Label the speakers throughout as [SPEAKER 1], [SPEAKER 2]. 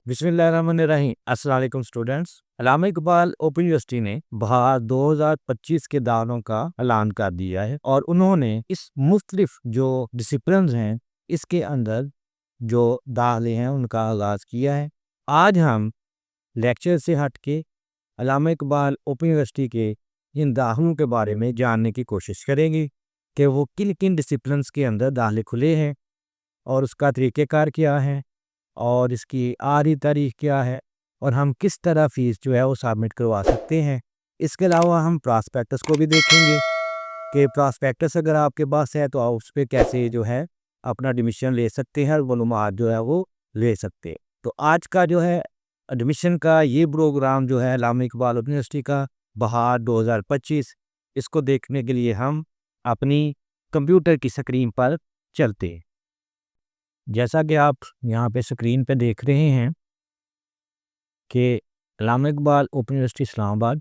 [SPEAKER 1] बिस्मिल्लाहिर्रहमानिर्रहीम। अस्सलाम वालेकुम स्टूडेंट्स। अल्लामा इकबाल ओपन यूनिवर्सिटी ने बहार 2025 के दानों का ऐलान कर दिया है और उन्होंने इस मुख्तलिफ जो डिसिप्लिन हैं इसके अंदर जो दाखिले हैं उनका आगाज़ किया है। आज हम लेक्चर से हट के अल्लामा इकबाल ओपन यूनिवर्सिटी के इन दाखिलों के बारे में जानने की कोशिश करेंगे कि वो किन किन डिसिप्लिन्स के अंदर दाखिले खुले हैं और उसका तरीक़ेकार क्या है और इसकी आखिरी तारीख क्या है और हम किस तरह फ़ीस जो है वो सबमिट करवा सकते हैं। इसके अलावा हम प्रॉस्पेक्टस को भी देखेंगे कि प्रॉस्पेक्टस अगर आपके पास है तो आप उस पे कैसे जो है अपना एडमिशन ले सकते हैं और मालूमात जो है वो ले सकते हैं। तो आज का जो है एडमिशन का ये प्रोग्राम जो है अल्लामा इकबाल ओपन यूनिवर्सिटी का बहार 2025, इसको देखने के लिए हम अपनी कंप्यूटर की स्क्रीन पर चलते हैं। जैसा कि आप यहाँ पे स्क्रीन पे देख रहे हैं कि Allama Iqbal open university Islamabad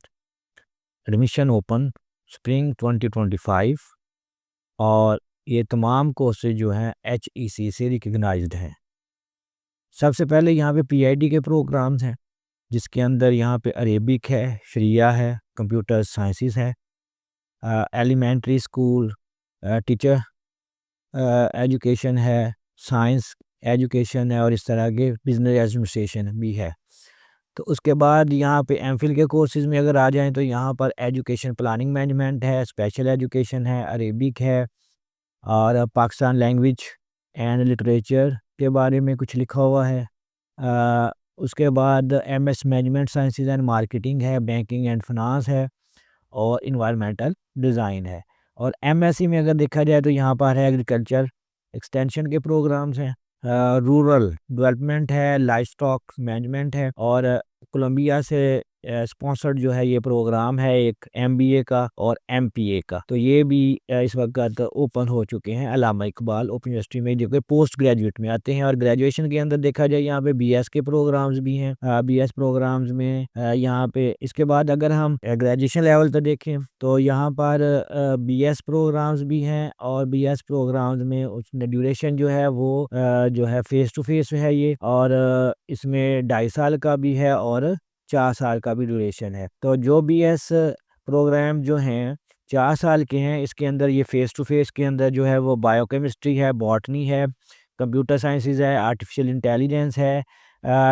[SPEAKER 1] admission open spring 2025 और ये तमाम कोर्सेज जो हैं HEC से रिकग्नाइज्ड हैं। सबसे पहले यहाँ पे PID के प्रोग्राम्स हैं जिसके अंदर यहाँ पे अरेबिक है, शरिया है, कंप्यूटर साइंसेस है, एलिमेंट्री स्कूल, टीचर एजुकेशन है, साइंस एजुकेशन है और इस तरह के बिजनेस एडमिनिस्ट्रेशन भी है। तो उसके बाद यहाँ पे एमफिल के कोर्सेज़ में अगर आ जाएँ तो यहाँ पर एजुकेशन प्लानिंग मैनेजमेंट है, स्पेशल एजुकेशन है, अरेबिक है और पाकिस्तान लैंग्वेज एंड लिटरेचर के बारे में कुछ लिखा हुआ है। उसके बाद MS management sciences and marketing है, बैंकिंग एंड फाइनेंस है और एनवायरमेंटल डिज़ाइन है। और MSc में अगर देखा जाए तो यहाँ पर है एग्रीकल्चर एक्सटेंशन के प्रोग्राम्स हैं, रूरल डेवलपमेंट है, लाइफ स्टॉक मैनेजमेंट है और कोलंबिया से स्पॉन्सर्ड जो है ये प्रोग्राम है एक MBA का और MPA का। तो ये भी इस वक्त ओपन हो चुके हैं अल्लामा इकबाल ओपन यूनिवर्सिटी में, जो कि पोस्ट ग्रेजुएट में आते हैं। और ग्रेजुएशन के अंदर देखा जाए यहाँ पे BS के प्रोग्राम्स भी हैं। BS प्रोग्राम्स में यहाँ पे इसके बाद अगर हम ग्रेजुएशन लेवल पर देखें तो यहाँ पर BS प्रोग्राम्स भी हैं और BS प्रोग्राम्स में उसमें ड्यूरेशन जो है वो जो है फेस टू फेस है ये, और इसमें 2.5 साल का भी है और 4 साल का भी ड्यूरेशन है। तो जो BS प्रोग्राम जो हैं 4 साल के हैं, इसके अंदर ये फेस टू फेस के अंदर जो है वो बायोकेमिस्ट्री है, बॉटनी है, कंप्यूटर साइंसेज है, आर्टिफिशियल इंटेलिजेंस है,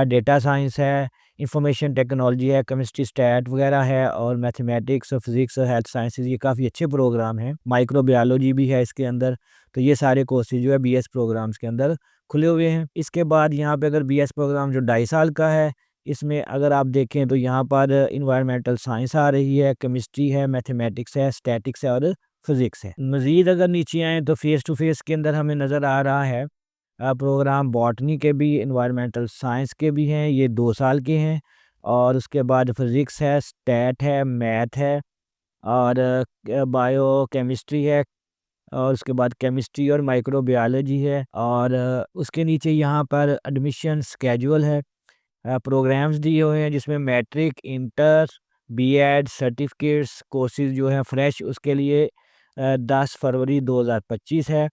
[SPEAKER 1] डेटा साइंस है, इंफॉर्मेशन टेक्नोलॉजी है, केमिस्ट्री स्टैट वगैरह है और मैथमेटिक्स और फिजिक्स और हेल्थ साइंसेज, ये काफ़ी अच्छे प्रोग्राम हैं। माइक्रोबायोलॉजी भी है इसके अंदर। तो ये सारे कोर्सेज जो है BS प्रोग्राम्स के अंदर खुले हुए हैं। इसके बाद यहाँ पे अगर BS प्रोग्राम जो 2.5 साल का है, इसमें अगर आप देखें तो यहाँ पर इन्वायरमेंटल साइंस आ रही है, केमिस्ट्री है, मैथमेटिक्स है, स्टैटिक्स है और फिजिक्स है। मज़ीद अगर नीचे आएँ तो फेस टू फेस के अंदर हमें नज़र आ रहा है प्रोग्राम बॉटनी के भी, इन्वायरमेंटल साइंस के भी हैं, ये 2 साल के हैं। और उसके बाद फिजिक्स है, स्टैट है, मैथ है और बायो केमिस्ट्री है और उसके बाद केमिस्ट्री और माइक्रोबायोलॉजी है। और उसके नीचे यहाँ पर एडमिशन स्केड्यूल है, प्रोग्राम्स दिए हुए हैं जिसमें matric, inter, B.Ed certificates courses जो हैं फ्रेश उसके लिए 10 फरवरी 2025 है,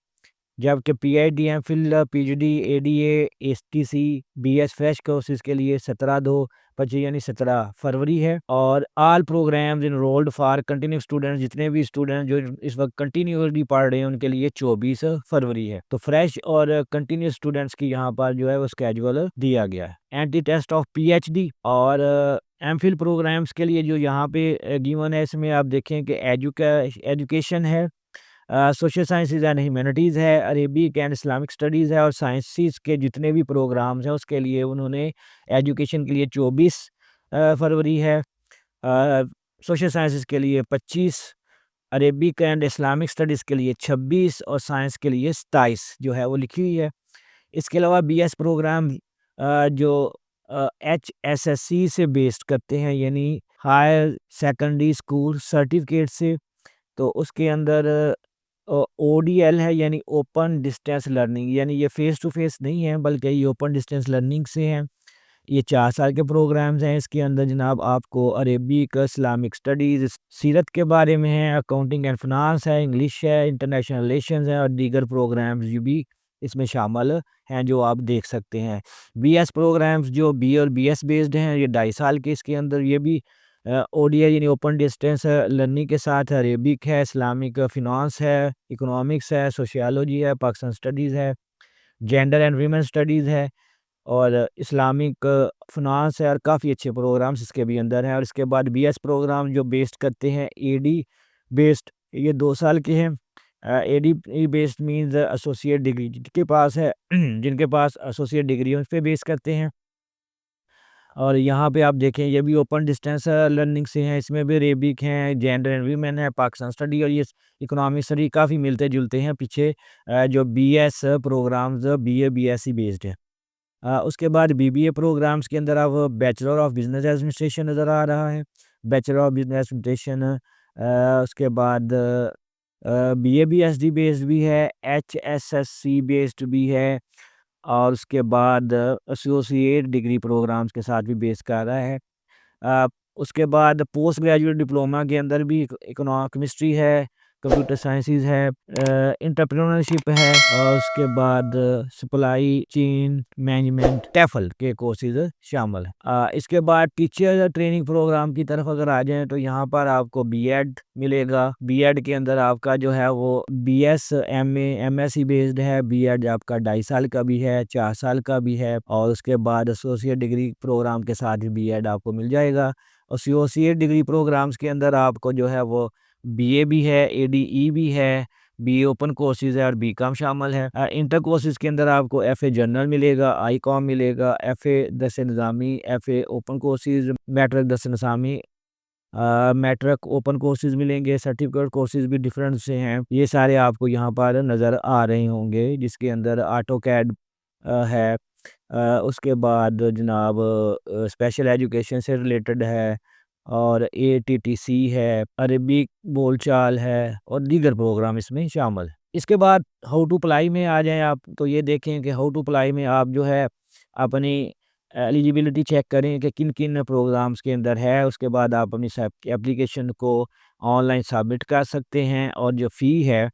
[SPEAKER 1] जबकि PID MPhil PhD ADA STC BS fresh courses के लिए 17/2/25 यानी 17 फरवरी है। और all programmes enrolled for continue students, जितने भी स्टूडेंट जो इस वक्त कंटिन्यूअसली पढ़ रहे हैं उनके लिए 24 फरवरी है। तो फ्रेश और कंटिन्यू स्टूडेंट्स की यहाँ पर जो है वो स्केड्यूल दिया गया है। एंटी टेस्ट ऑफ PhD और MPhil प्रोग्राम्स के लिए जो यहाँ पे गिवन है, इसमें आप देखें कि एजुकेशन है, सोशल साइंसेज एंड ह्यूमैनिटीज़ है, अरेबिक एंड इस्लामिक स्टडीज़ है और साइंसेस के जितने भी प्रोग्राम्स हैं उसके लिए उन्होंने एजुकेशन के लिए 24 फरवरी है, सोशल साइंसेस के लिए 25, अरेबिक एंड इस्लामिक स्टडीज़ के लिए 26 और साइंस के लिए 27 जो है वो लिखी हुई है। इसके अलावा BS प्रोग्राम जो HSSC से बेस्ड करते हैं, यानी हायर सेकेंडरी स्कूल सर्टिफिकेट से, तो उसके अंदर ODL है यानी ओपन डिस्टेंस लर्निंग, यानी ये फेस टू फेस नहीं है बल्कि ये ओपन डिस्टेंस लर्निंग से हैं। ये 4 साल के प्रोग्राम्स हैं। इसके अंदर जनाब आपको अरेबिक, इस्लामिक स्टडीज़, सीरत के बारे में है, अकाउंटिंग एंड फाइनेंस है, इंग्लिश है, इंटरनेशनल रिलेशंस है और दीगर प्रोग्राम्स भी इसमें शामिल हैं जो आप देख सकते हैं। बीएस प्रोग्राम्स जो बी और बीएस बेस्ड हैं, ये 2.5 साल के इसके अंदर, ये भी ओडीआई यानी ओपन डिस्टेंस लर्निंग के साथ अरेबिक है, इस्लामिक फिनांस है, इकोनॉमिक्स है, सोशियोलॉजी है, पाकिस्तान स्टडीज़ है, जेंडर एंड वीमेन स्टडीज़ है और इस्लामिक फिनांस है और काफ़ी अच्छे प्रोग्राम्स इसके भी अंदर हैं। और इसके बाद बीएस प्रोग्राम जो बेस्ड करते हैं एडी बेस्ड, ये 2 साल के हैं। AD based means associate degree जिनके पास है जिनके पास एसोसिएट डिग्री है उस पे बेस करते हैं। और यहाँ पे आप देखें ये भी ओपन डिस्टेंस लर्निंग से हैं, इसमें भी अरेबिक हैं, जेंडर एंड वीमेन है, पाकिस्तान स्टडी और ये इकोनॉमिक स्टडी काफ़ी मिलते जुलते हैं पीछे जो BS programs BA BSc based है। उसके बाद बीबीए प्रोग्राम्स के अंदर अब बैचलर ऑफ बिजनेस एडमिनिस्ट्रेशन नज़र आ रहा है, बैचलर ऑफ बिजनेस एडमिनिस्ट्रेशन। उसके बाद बीए बीएसडी बेस्ड भी है, एचएसएससी बेस्ड भी है और उसके बाद एसोसिएट डिग्री प्रोग्राम्स के साथ भी बेस कर रहा है। अ, उसके बाद पोस्ट ग्रेजुएट डिप्लोमा के अंदर भी केमिस्ट्री है, कंप्यूटर साइंसेज है, एंटरप्रेन्योरशिप है और उसके बाद सप्लाई चेन मैनेजमेंट टेफल के कोर्सेज शामिल हैं। इसके बाद टीचर ट्रेनिंग प्रोग्राम की तरफ अगर आ जाएं तो यहाँ पर आपको बीएड मिलेगा। बीएड के अंदर आपका जो है वो बीएस एमए एमएससी बेस्ड है, बीएड आपका 2.5 साल का भी है, 4 साल का भी है और उसके बाद एसोसिएट डिग्री प्रोग्राम के साथ भी बीएड आपको मिल जाएगा। एसोसिएट डिग्री प्रोग्राम्स के अंदर आपको जो है वो बीए भी है, एडीई भी है, बीए ओपन कोर्सेज है और बीकॉम शामिल है। इंटर कोर्सेज के अंदर आपको एफए जनरल मिलेगा, आईकॉम मिलेगा, एफए दस निज़ामी, एफए ओपन कोर्सेज, मैट्रिक दस निज़ामी, मैट्रिक ओपन कोर्सेज मिलेंगे। सर्टिफिकेट कोर्सेज भी डिफरेंट से हैं, ये सारे आपको यहाँ पर नज़र आ रहे होंगे जिसके अंदर ऑटो कैड है। उसके बाद जनाब स्पेशल एजुकेशन से रिलेटेड है और एटीटीसी है, अरबिक बोलचाल है और दीगर प्रोग्राम इसमें शामिल है। इसके बाद हाउ टू अप्लाई में आ जाएँ आप तो ये देखें कि हाउ टू अप्लाई में आप जो है अपनी एलिजिबिलिटी चेक करें कि किन-किन प्रोग्राम्स के अंदर है। उसके बाद आप अपनी एप्लीकेशन को ऑनलाइन सबमिट कर सकते हैं और जो फ़ी है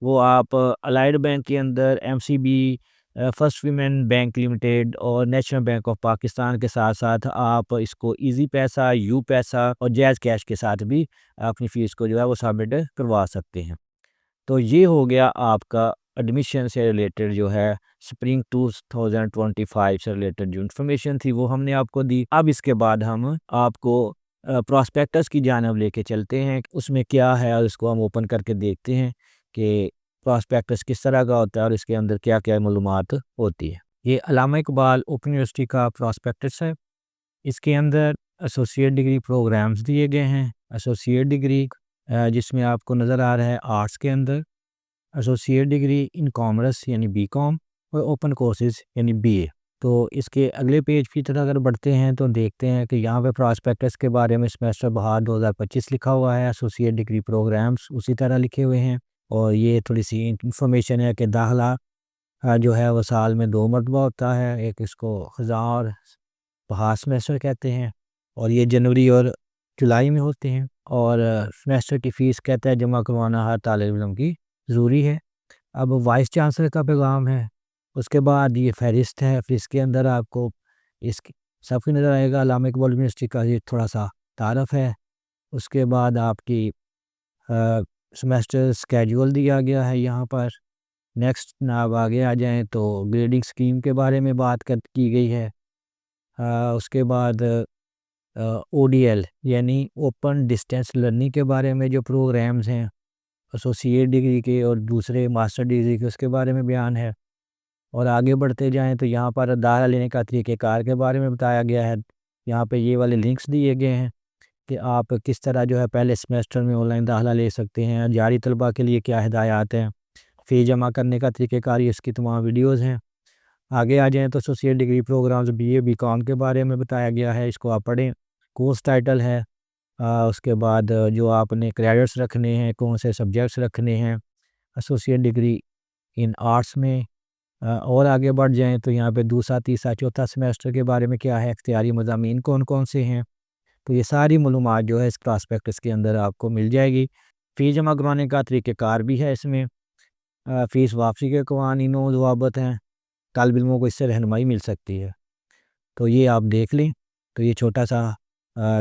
[SPEAKER 1] वो आप अलाइड बैंक के अंदर MCB, first women bank limited और नेशनल बैंक ऑफ पाकिस्तान के साथ-साथ आप इसको ईज़ी पैसा, यू पैसा और जैज़ कैश के साथ भी अपनी फ़ीस को जो है वो सबमिट करवा सकते हैं। तो ये हो गया आपका एडमिशन से रिलेटेड जो है स्प्रिंग 2025 से रिलेटेड जो इन्फॉर्मेशन थी वो हमने आपको दी। अब इसके बाद हम आपको प्रॉस्पेक्टस की जानिब लेके चलते हैं, उसमें क्या है और इसको हम ओपन करके देखते हैं कि प्रॉस्पेक्टस किस तरह का होता है और इसके अंदर क्या-क्या मालूमात होती है। ये अल्लामा इकबाल ओपन यूनिवर्सिटी का प्रॉस्पेक्टस है। इसके अंदर एसोसिएट डिग्री प्रोग्राम्स दिए गए हैं। एसोसिएट डिग्री जिसमें आपको नज़र आ रहा है आर्ट्स के अंदर, एसोसिएट डिग्री इन कॉमर्स यानी बीकॉम और ओपन कोर्सेज यानी बीए। तो इसके अगले पेज की तरह अगर बढ़ते हैं तो देखते हैं कि यहाँ पे प्रॉस्पेक्टस के बारे में सेमेस्टर बहार 2025 लिखा हुआ है, एसोसिएट डिग्री प्रोग्राम्स उसी तरह लिखे हुए हैं और ये थोड़ी सी इंफॉर्मेशन है कि दाखिला जो है वो साल में 2 मरतबा होता है, एक इसको ख़ज़ां और बहार सेमेस्टर कहते हैं और ये जनवरी और जुलाई में होते हैं और सेमेस्टर की फ़ीस कहता है जमा करवाना हर तालिब इल्म की ज़रूरी है। अब वाइस चांसलर का पैगाम है, उसके बाद ये फ़हरिस्त है, फिर इसके अंदर आपको इसकी सबकी नज़र आएगा अल्लामा इकबाल यूनिवर्सिटी का ये थोड़ा-सा तारफ़ है। उसके बाद आपकी सेमेस्टर स्केड्यूल दिया गया है यहाँ पर। नेक्स्ट जनाब आगे आ जाएँ तो ग्रेडिंग स्कीम के बारे में बात की गई है। उसके बाद ओडीएल यानी ओपन डिस्टेंस लर्निंग के बारे में जो प्रोग्राम्स हैं, एसोसिएट डिग्री के और दूसरे मास्टर डिग्री के उसके बारे में बयान है। और आगे बढ़ते जाएँ तो यहाँ पर दाखिला लेने का तरीक़ेकार के बारे में बताया गया है। यहाँ पे ये वाले लिंक्स दिए गए हैं कि आप किस तरह जो है पहले सेमेस्टर में ऑनलाइन दाखिला ले सकते हैं, जारी तलबा के लिए क्या हिदायत हैं, फ़ी जमा करने का तरीक़ेकार, ये इसकी तमाम वीडियोज़ हैं। आगे आ जाएँ तो associate degree programs BA BCom के बारे में बताया गया है, इसको आप पढ़ें। कोर्स टाइटल है, उसके बाद जो आपने क्रेडिट्स रखने हैं, कौन से सब्जेक्ट्स रखने हैं एसोसिएट डिग्री इन आर्ट्स में। और आगे बढ़ जाएँ तो यहाँ पे दूसरा, तीसरा, चौथा सेमेस्टर के बारे में क्या है, इख्तियारी मज़ामीन कौन-कौन से हैं। तो ये सारी मालूमात जो है इस प्रॉस्पेक्टस के अंदर आपको मिल जाएगी। फ़ी जमा करवाने का तरीक़ेकार भी है इसमें। फ़ीस वापसी के कवानीन व ज़वाबित हैं, तालिब इल्मों को इससे रहनुमाई मिल सकती है। तो ये आप देख लें। तो ये छोटा-सा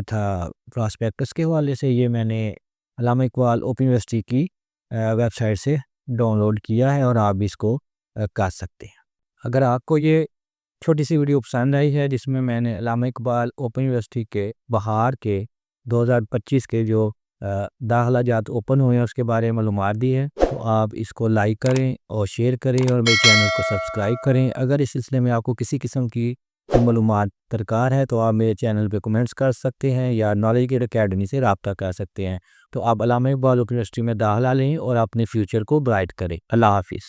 [SPEAKER 1] था प्रॉस्पेक्टस के हवाले से, ये मैंने अल्लामा इकबाल ओपन यूनिवर्सिटी की वेबसाइट से डाउनलोड किया है और आप भी इसको कर सकते हैं। अगर आपको ये छोटी-सी वीडियो पसंद आई है जिसमें मैंने अल्लामा इकबाल ओपन यूनिवर्सिटी के बाहर के 2025 के जो दाखिला जात ओपन हुए हैं उसके बारे में मालूमात दी है, तो आप इसको लाइक करें और शेयर करें और मेरे चैनल को सब्सक्राइब करें। अगर इस सिलसिले में आपको किसी किस्म की मालूमात दरकार है तो आप मेरे चैनल पे कमेंट्स कर सकते हैं या नॉलेज गेट अकेडमी से रब्ता कर सकते हैं। तो आप अल्लामा इकबाल ओपन यूनिवर्सिटी में दाखिला लें और अपने फ्यूचर को ब्राइट करें। अल्लाह हाफिज़।